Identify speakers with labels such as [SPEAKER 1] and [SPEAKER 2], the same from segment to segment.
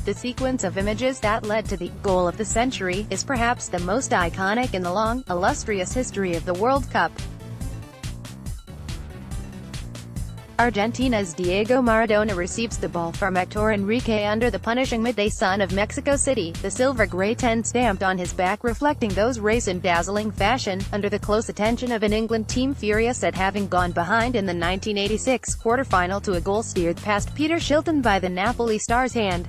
[SPEAKER 1] The sequence of images that led to the goal of the century is perhaps the most iconic in the long, illustrious history of the World Cup. Argentina's Diego Maradona receives the ball from Héctor Enrique under the punishing midday sun of Mexico City, the silver-gray 10 stamped on his back reflecting those rays in dazzling fashion, under the close attention of an England team furious at having gone behind in the 1986 quarter-final to a goal steered past Peter Shilton by the Napoli star's hand.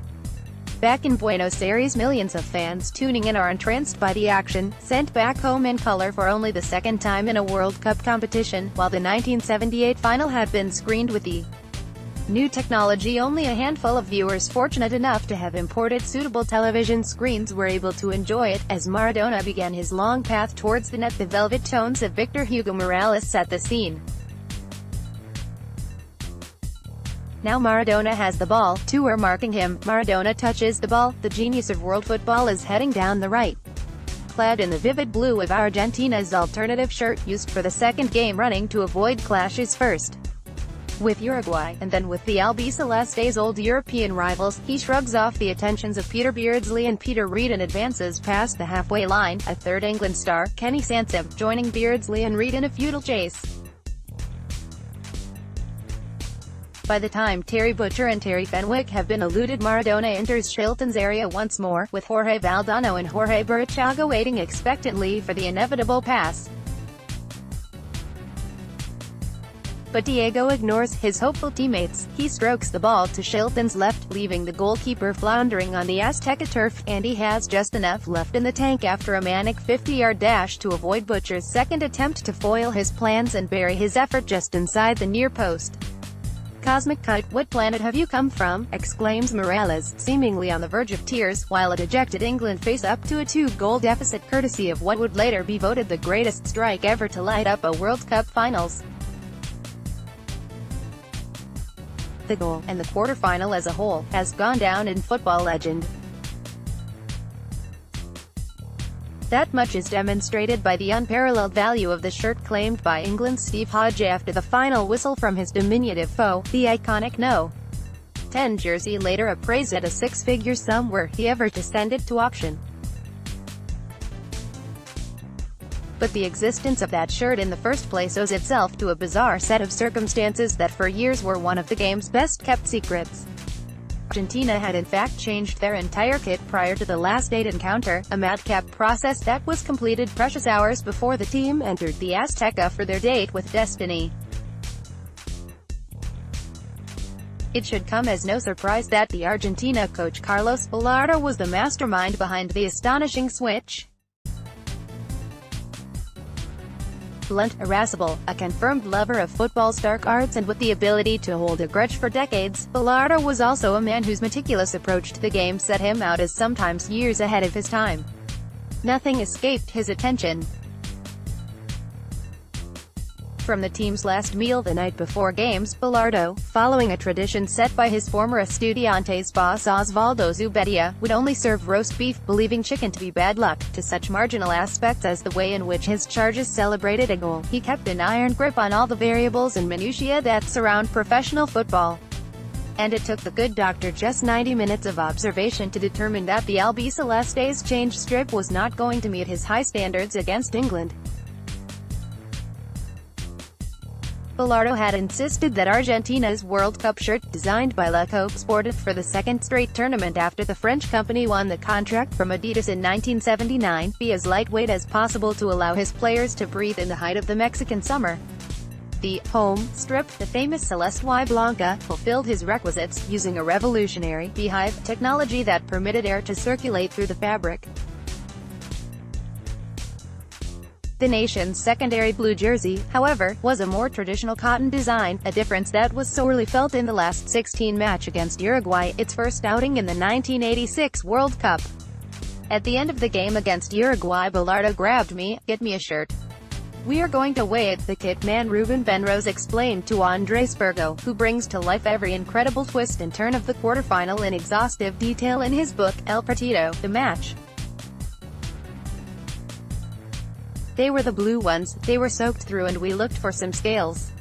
[SPEAKER 1] Back in Buenos Aires, millions of fans tuning in are entranced by the action, sent back home in color for only the second time in a World Cup competition, while the 1978 final had been screened with the new technology. Only a handful of viewers fortunate enough to have imported suitable television screens were able to enjoy it, as Maradona began his long path towards the net. The velvet tones of Victor Hugo Morales set the scene. Now Maradona has the ball, two are marking him, Maradona touches the ball, the genius of world football is heading down the right. Clad in the vivid blue of Argentina's alternative shirt, used for the second game running to avoid clashes first with Uruguay, and then with the albiceleste's old European rivals, he shrugs off the attentions of Peter Beardsley and Peter Reid and advances past the halfway line, a third England star, Kenny Sansom, joining Beardsley and Reid in a futile chase. By the time Terry Butcher and Terry Fenwick have been eluded, Maradona enters Shilton's area once more, with Jorge Valdano and Jorge Burruchaga waiting expectantly for the inevitable pass. But Diego ignores his hopeful teammates. He strokes the ball to Shilton's left, leaving the goalkeeper floundering on the Azteca turf, and he has just enough left in the tank after a manic 50-yard dash to avoid Butcher's second attempt to foil his plans and bury his effort just inside the near post. "Cosmic kite, what planet have you come from?" exclaims Morales, seemingly on the verge of tears, while a dejected England face up to a 2-goal deficit courtesy of what would later be voted the greatest strike ever to light up a World Cup finals. The goal, and the quarter-final as a whole, has gone down in football legend. That much is demonstrated by the unparalleled value of the shirt claimed by England's Steve Hodge after the final whistle from his diminutive foe, the iconic No. 10 jersey, later appraised at a 6-figure sum were he ever to send it to auction. But the existence of that shirt in the first place owes itself to a bizarre set of circumstances that for years were one of the game's best-kept secrets. Argentina had in fact changed their entire kit prior to the last-date encounter, a madcap process that was completed precious hours before the team entered the Azteca for their date with destiny. It should come as no surprise that the Argentina coach Carlos Bilardo was the mastermind behind the astonishing switch. Blunt, irascible, a confirmed lover of football's dark arts and with the ability to hold a grudge for decades, Bilardo was also a man whose meticulous approach to the game set him out as sometimes years ahead of his time. Nothing escaped his attention. From the team's last meal the night before games, Bilardo, following a tradition set by his former Estudiantes boss Osvaldo Zubeldia, would only serve roast beef, believing chicken to be bad luck. To such marginal aspects as the way in which his charges celebrated a goal, he kept an iron grip on all the variables and minutiae that surround professional football. And it took the good doctor just 90 minutes of observation to determine that the albiceleste's change strip was not going to meet his high standards against England. Bilardo had insisted that Argentina's World Cup shirt, designed by Le Coq Sportif for the second straight tournament after the French company won the contract from Adidas in 1979, be as lightweight as possible to allow his players to breathe in the height of the Mexican summer. The home strip, the famous Celeste y Blanca, fulfilled his requisites, using a revolutionary beehive technology that permitted air to circulate through the fabric. The nation's secondary blue jersey, however, was a more traditional cotton design, a difference that was sorely felt in the last 16 match against Uruguay, its first outing in the 1986 World Cup. At the end of the game against Uruguay, Bilardo grabbed me, "Get me a shirt. We are going to weigh it," the kit man Ruben Benrose explained to Andres Burgo, who brings to life every incredible twist and turn of the quarterfinal in exhaustive detail in his book, El Partido, The Match. They were the blue ones, they were soaked through and we looked for some scales.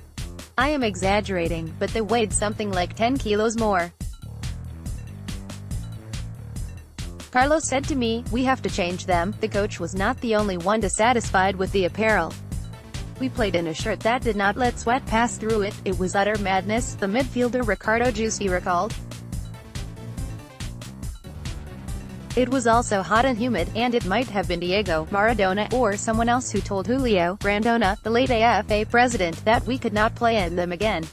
[SPEAKER 1] I am exaggerating, but they weighed something like 10 kilos more. Carlos said to me, "We have to change them." The coach was not the only one dissatisfied with the apparel. "We played in a shirt that did not let sweat pass through it. It was utter madness," the midfielder Ricardo Giusti recalled. "It was also hot and humid, and it might have been Diego Maradona, or someone else who told Julio Grandona, the late AFA president, that we could not play in them again."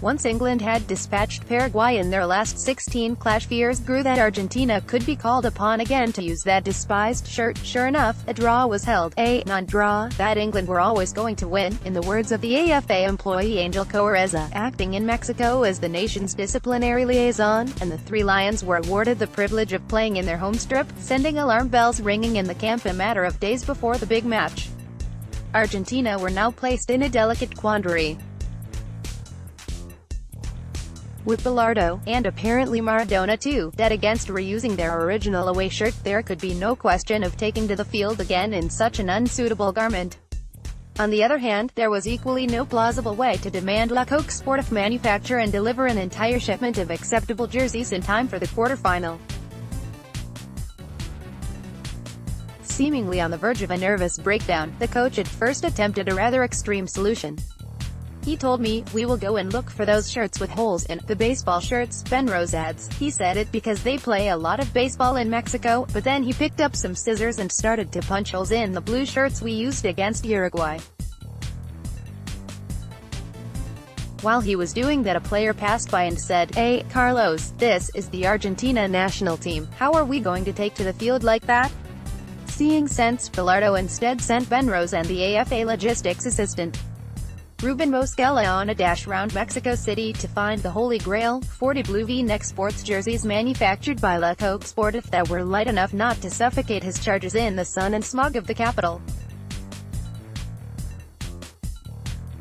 [SPEAKER 1] Once England had dispatched Paraguay in their last 16 clash, fears grew that Argentina could be called upon again to use that despised shirt. Sure enough, a draw was held, a non-draw, that England were always going to win, in the words of the AFA employee Angel Coareza, acting in Mexico as the nation's disciplinary liaison, and the Three Lions were awarded the privilege of playing in their home strip, sending alarm bells ringing in the camp a matter of days before the big match. Argentina were now placed in a delicate quandary. With Bilardo, and apparently Maradona too, dead against reusing their original away shirt, there could be no question of taking to the field again in such an unsuitable garment. On the other hand, there was equally no plausible way to demand La Coque Sportif manufacture and deliver an entire shipment of acceptable jerseys in time for the quarterfinal. Seemingly on the verge of a nervous breakdown, the coach at first attempted a rather extreme solution. He told me, "We will go and look for those shirts with holes in the baseball shirts," Ben Rose adds. He said it because they play a lot of baseball in Mexico, but then he picked up some scissors and started to punch holes in the blue shirts we used against Uruguay. While he was doing that, a player passed by and said, "Hey, Carlos, this is the Argentina national team. How are we going to take to the field like that?" Seeing sense, Bilardo instead sent Ben Rose and the AFA logistics assistant Ruben Mosquera on a dash round Mexico City to find the Holy Grail, 40 blue V-neck sports jerseys manufactured by La Coque Sportif that were light enough not to suffocate his charges in the sun and smog of the capital.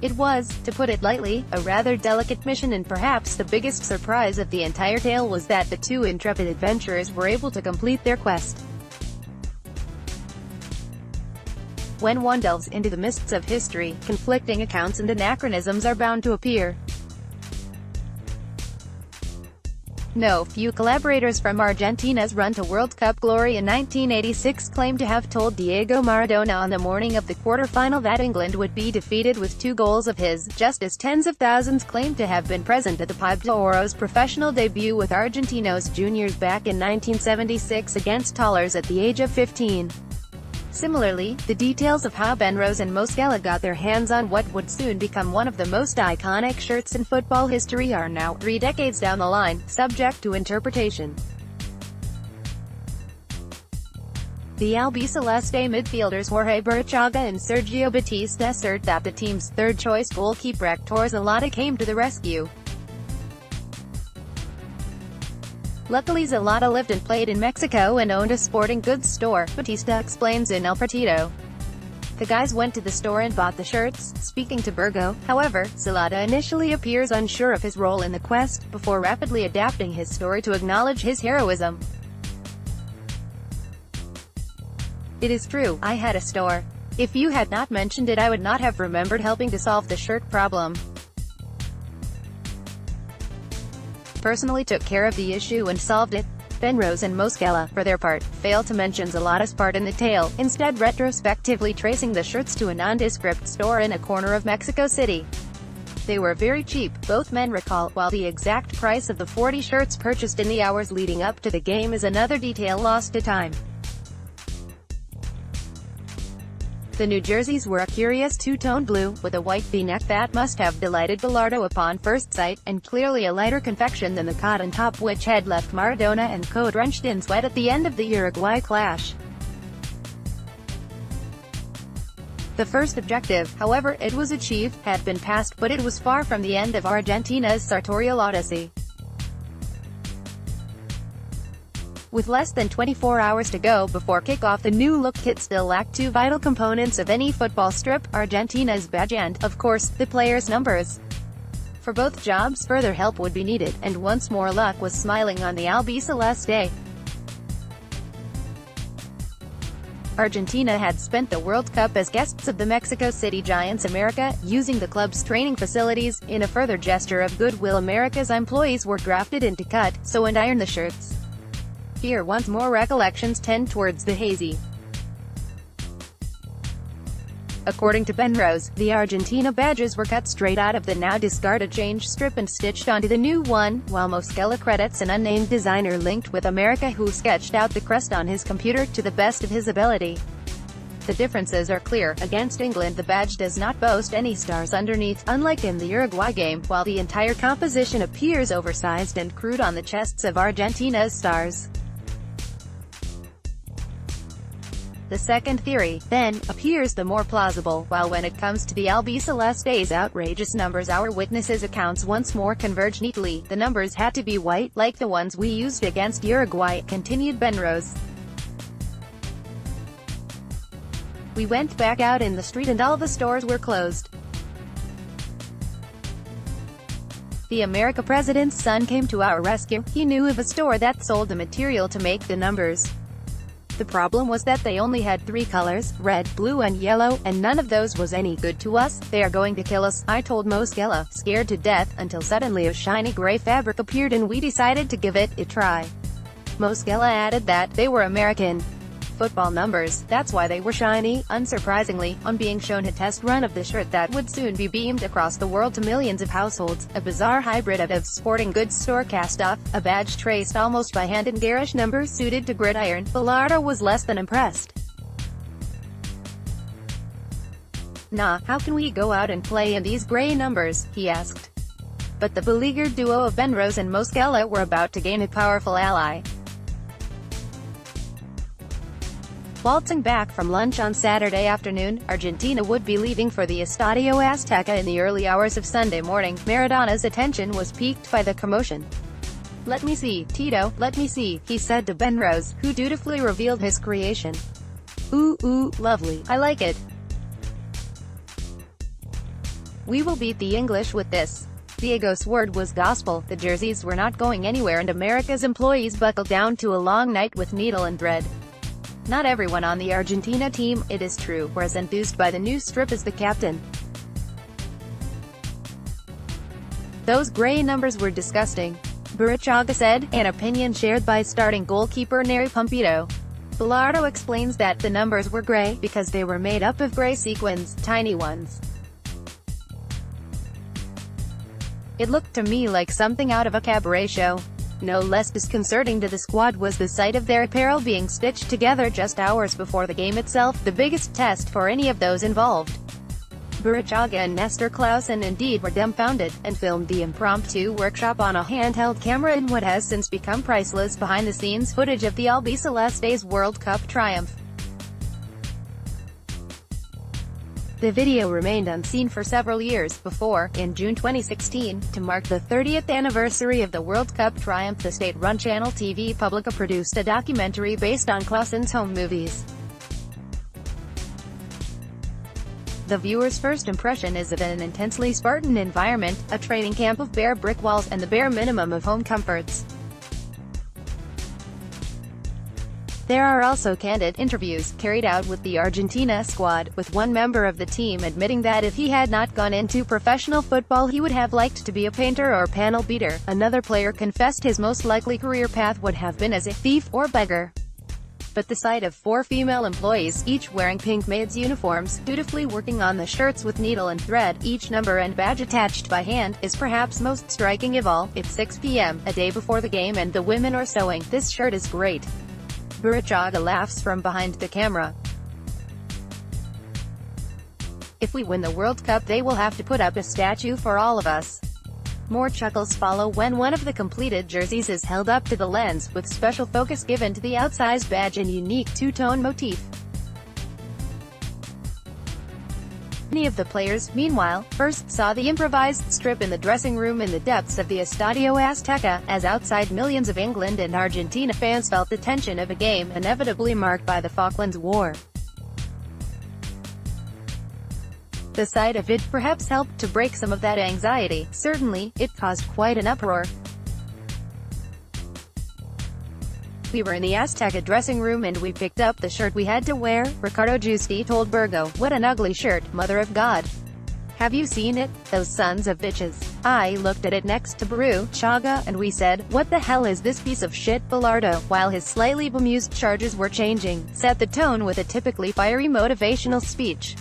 [SPEAKER 1] It was, to put it lightly, a rather delicate mission, and perhaps the biggest surprise of the entire tale was that the two intrepid adventurers were able to complete their quest. When one delves into the mists of history, conflicting accounts and anachronisms are bound to appear. No few collaborators from Argentina's run to World Cup glory in 1986 claim to have told Diego Maradona on the morning of the quarter-final that England would be defeated with 2 goals of his, just as tens of thousands claim to have been present at the Pibe de Oro's professional debut with Argentinos juniors back in 1976 against Tallers at the age of 15. Similarly, the details of how Ben Rose and Mosquera got their hands on what would soon become one of the most iconic shirts in football history are now, 3 decades down the line, subject to interpretation. The Albiceleste midfielders Jorge Burruchaga and Sergio Batista assert that the team's third-choice goalkeeper Héctor Enrique came to the rescue. Luckily Zelata lived and played in Mexico and owned a sporting goods store, Batista explains in El Partido. The guys went to the store and bought the shirts. Speaking to Burgo, however, Zelata initially appears unsure of his role in the quest, before rapidly adapting his story to acknowledge his heroism. "It is true, I had a store. If you had not mentioned it I would not have remembered helping to solve the shirt problem. Personally took care of the issue and solved it." Ben Rose and Mosquera, for their part, failed to mention Zelata's part in the tale, instead retrospectively tracing the shirts to a nondescript store in a corner of Mexico City. They were very cheap, both men recall, while the exact price of the 40 shirts purchased in the hours leading up to the game is another detail lost to time. The New Jerseys were a curious two-tone blue, with a white V-neck that must have delighted Bilardo upon first sight, and clearly a lighter confection than the cotton top which had left Maradona and co drenched in sweat at the end of the Uruguay clash. The first objective, however, it was achieved, had been passed, but it was far from the end of Argentina's sartorial odyssey. With less than 24 hours to go before kickoff, the new-look kit still lacked 2 vital components of any football strip: Argentina's badge and, of course, the players' numbers. For both jobs, further help would be needed, and once more luck was smiling on the Albiceleste. Argentina had spent the World Cup as guests of the Mexico City Giants America, using the club's training facilities. In a further gesture of goodwill, America's employees were drafted in to cut, sew and iron the shirts. Here once more recollections tend towards the hazy. According to Benrose, the Argentina badges were cut straight out of the now discarded change strip and stitched onto the new one, while Moschella credits an unnamed designer linked with America who sketched out the crest on his computer to the best of his ability. The differences are clear. Against England, the badge does not boast any stars underneath, unlike in the Uruguay game, while the entire composition appears oversized and crude on the chests of Argentina's stars. The second theory, then, appears the more plausible. While when it comes to the albiceleste's outrageous numbers, our witnesses' accounts once more converge neatly. The numbers had to be white, like the ones we used against Uruguay, continued Benrose. We went back out in the street and all the stores were closed. The America president's son came to our rescue. He knew of a store that sold the material to make the numbers. The problem was that they only had 3 colors, red, blue and yellow, and none of those was any good to us. They are going to kill us, I told Moschella, scared to death, until suddenly a shiny gray fabric appeared and we decided to give it a try. Moschella added that they were American football numbers, that's why they were shiny. Unsurprisingly, on being shown a test run of the shirt that would soon be beamed across the world to millions of households, a bizarre hybrid of sporting goods store cast-off, a badge traced almost by hand and garish numbers suited to gridiron, Bilardo was less than impressed. "Nah, how can we go out and play in these gray numbers?" he asked. But the beleaguered duo of Benrose and Moschella were about to gain a powerful ally. Waltzing back from lunch on Saturday afternoon, Argentina would be leaving for the Estadio Azteca in the early hours of Sunday morning. Maradona's attention was piqued by the commotion. "Let me see, Tito, let me see," he said to Benrose, who dutifully revealed his creation. Ooh, lovely, I like it. "We will beat the English with this." Diego's word was gospel. The jerseys were not going anywhere and America's employees buckled down to a long night with needle and thread. Not everyone on the Argentina team, it is true, was enthused by the new strip as the captain. "Those gray numbers were disgusting," Burruchaga said, an opinion shared by starting goalkeeper Neri Pompito. Bilardo explains that the numbers were gray because they were made up of gray sequins, tiny ones. "It looked to me like something out of a cabaret show." No less disconcerting to the squad was the sight of their apparel being stitched together just hours before the game itself, the biggest test for any of those involved. Burruchaga and Nestor Clausen indeed were dumbfounded, and filmed the impromptu workshop on a handheld camera in what has since become priceless behind-the-scenes footage of the Albiceleste's World Cup triumph. The video remained unseen for several years, before, in June 2016, to mark the 30th anniversary of the World Cup triumph, the state-run channel TV Publica produced a documentary based on Clausen's home movies. The viewer's first impression is of an intensely Spartan environment, a training camp of bare brick walls, and the bare minimum of home comforts. There are also candid interviews, carried out with the Argentina squad, with one member of the team admitting that if he had not gone into professional football he would have liked to be a painter or panel beater. Another player confessed his most likely career path would have been as a thief or beggar. But the sight of 4 female employees, each wearing pink maids' uniforms, dutifully working on the shirts with needle and thread, each number and badge attached by hand, is perhaps most striking of all. It's 6 p.m., a day before the game, and the women are sewing. "This shirt is great." Burruchaga laughs from behind the camera. "If we win the World Cup they will have to put up a statue for all of us." More chuckles follow when one of the completed jerseys is held up to the lens, with special focus given to the outsized badge and unique two-tone motif. Many of the players, meanwhile, first saw the improvised strip in the dressing room in the depths of the Estadio Azteca, as outside millions of England and Argentina fans felt the tension of a game inevitably marked by the Falklands War. The sight of it perhaps helped to break some of that anxiety. Certainly, it caused quite an uproar. "We were in the Azteca dressing room and we picked up the shirt we had to wear," Ricardo Giusti told Burgo. "What an ugly shirt, mother of God. Have you seen it? Those sons of bitches. I looked at it next to Baru, Chaga, and we said, what the hell is this piece of shit? Bilardo, while his slightly bemused charges were changing, set the tone with a typically fiery motivational speech.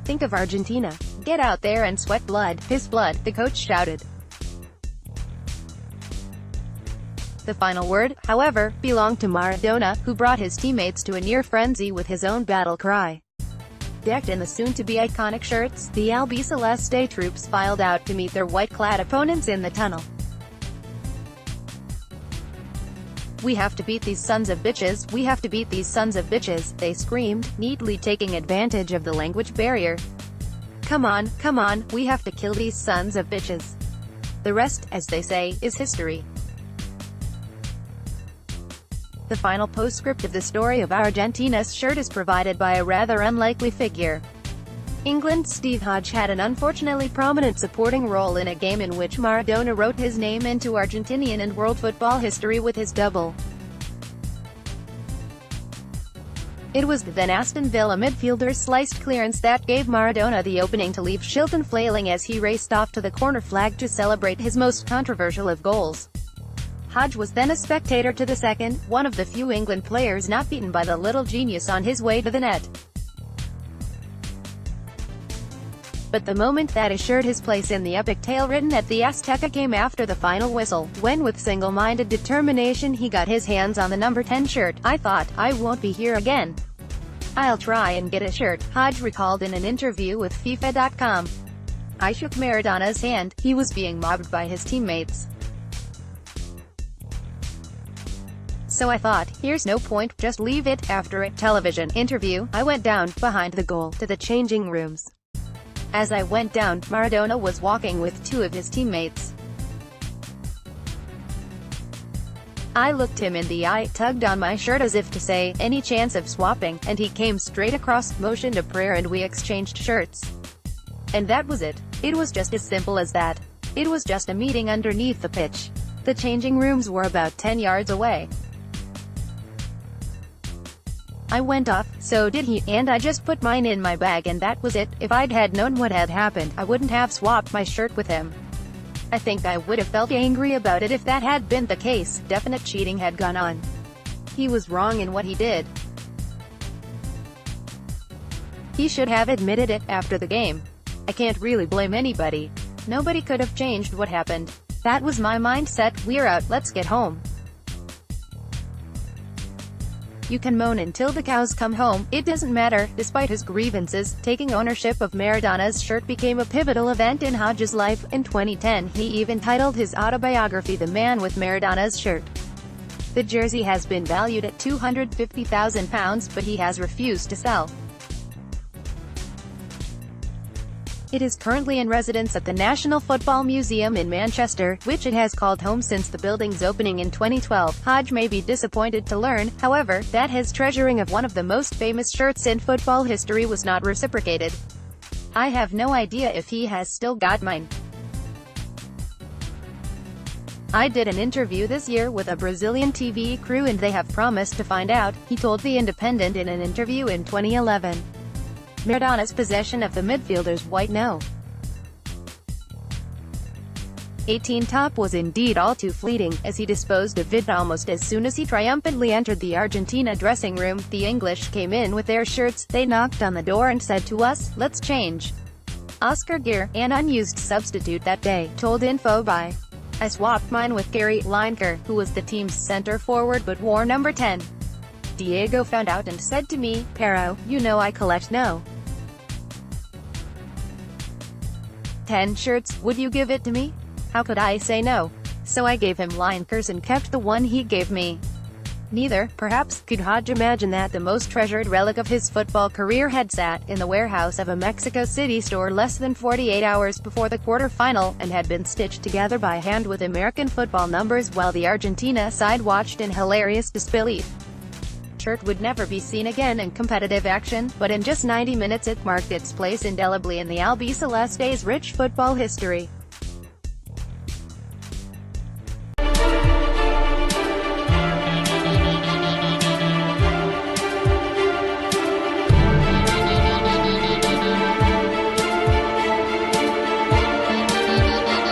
[SPEAKER 1] Think of Argentina. Get out there and sweat blood, piss blood, the coach shouted. The final word, however, belonged to Maradona, who brought his teammates to a near frenzy with his own battle cry. Decked in the soon-to-be iconic shirts, the Albiceleste troops filed out to meet their white-clad opponents in the tunnel. "We have to beat these sons of bitches, we have to beat these sons of bitches," they screamed, neatly taking advantage of the language barrier. Come on, we have to kill these sons of bitches. The rest, as they say, is history." The final postscript of the story of Argentina's shirt is provided by a rather unlikely figure. England's Steve Hodge had an unfortunately prominent supporting role in a game in which Maradona wrote his name into Argentinian and world football history with his double. It was the then Aston Villa midfielder's sliced clearance that gave Maradona the opening to leave Shilton flailing as he raced off to the corner flag to celebrate his most controversial of goals. Hodge was then a spectator to the second, one of the few England players not beaten by the little genius on his way to the net. But the moment that assured his place in the epic tale written at the Azteca came after the final whistle, when with single-minded determination he got his hands on the number 10 shirt. "I thought, I won't be here again. I'll try and get a shirt," Hodge recalled in an interview with FIFA.com. "I shook Maradona's hand, he was being mobbed by his teammates. So I thought, here's no point, just leave it." After a television interview, "I went down, behind the goal, to the changing rooms. As I went down, Maradona was walking with two of his teammates. I looked him in the eye, tugged on my shirt as if to say, any chance of swapping, and he came straight across, motioned a prayer and we exchanged shirts. And that was it. It was just as simple as that. It was just a meeting underneath the pitch. The changing rooms were about 10 yards away. I went off, so did he, and I just put mine in my bag and that was it. If I'd had known what had happened, I wouldn't have swapped my shirt with him. I think I would have felt angry about it if that had been the case. Definite cheating had gone on. He was wrong in what he did. He should have admitted it after the game. I can't really blame anybody. Nobody could have changed what happened. That was my mindset. We're out, let's get home. You can moan until the cows come home, it doesn't matter." Despite his grievances, taking ownership of Maradona's shirt became a pivotal event in Hodge's life. In 2010, he even titled his autobiography The Man with Maradona's Shirt. The jersey has been valued at £250,000, but he has refused to sell. It is currently in residence at the National Football Museum in Manchester, which it has called home since the building's opening in 2012. Hodge may be disappointed to learn, however, that his treasuring of one of the most famous shirts in football history was not reciprocated. "I have no idea if he has still got mine. I did an interview this year with a Brazilian TV crew and they have promised to find out," he told The Independent in an interview in 2011. Maradona's possession of the midfielder's white No. 18 top was indeed all too fleeting, as he disposed of it almost as soon as he triumphantly entered the Argentina dressing room. "The English came in with their shirts, they knocked on the door and said to us, 'Let's change.' Oscar Gear, an unused substitute that day, told Info by. I swapped mine with Gary Lineker, who was the team's center forward but wore number 10. Diego found out and said to me, 'Pero, you know I collect No. 10 shirts, would you give it to me?' How could I say no? So I gave him Lineker's and kept the one he gave me." Neither, perhaps, could Hodge imagine that the most treasured relic of his football career had sat in the warehouse of a Mexico City store less than 48 hours before the quarter-final, and had been stitched together by hand with American football numbers while the Argentina side watched in hilarious disbelief. Shirt would never be seen again in competitive action, but in just 90 minutes it marked its place indelibly in the Albiceleste's rich football history.